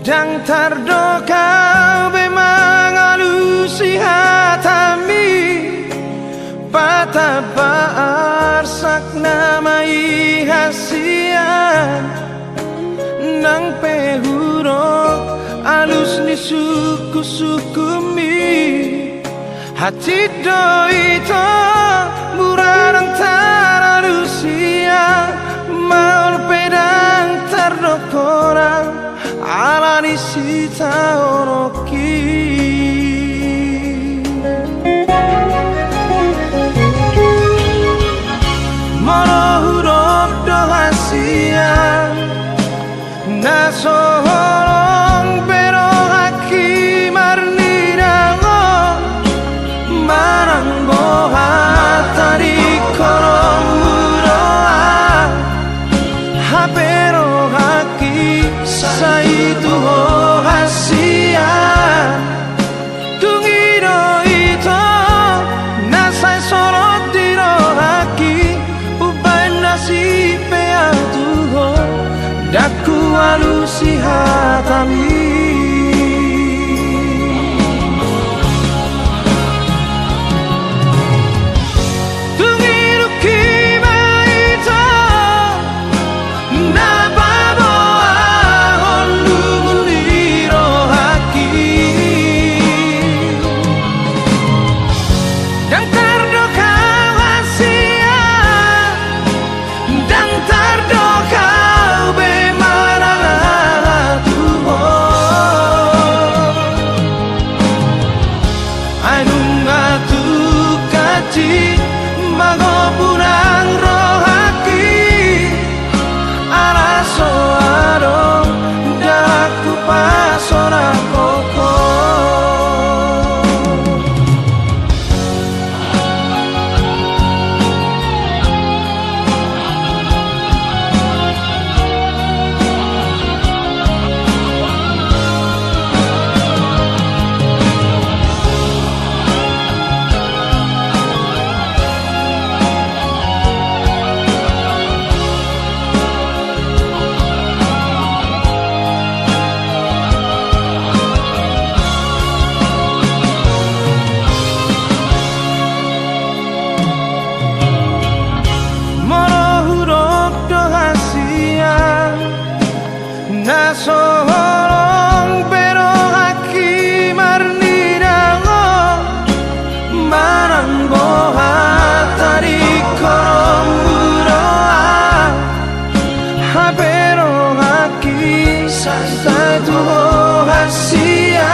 Dan terdoka memang alusi hatami Patapa arsak namai hasian Nang pehurok alus ni suku-sukumi Hati doito murah antara alusia Maul pedang terdokorang ala ni sita oroki Moro huruf dohasia Nasoholong pero haki marnirang Marang boha tadi korong muroa Hapero haki saitu hasia Tungiro ito nasai sorot diro haki Ubay nasibe atuho Daku alusi hatami Nasoholong pero haki marnirang Marang boha tadi korong muroa Hapero haki saitu hasia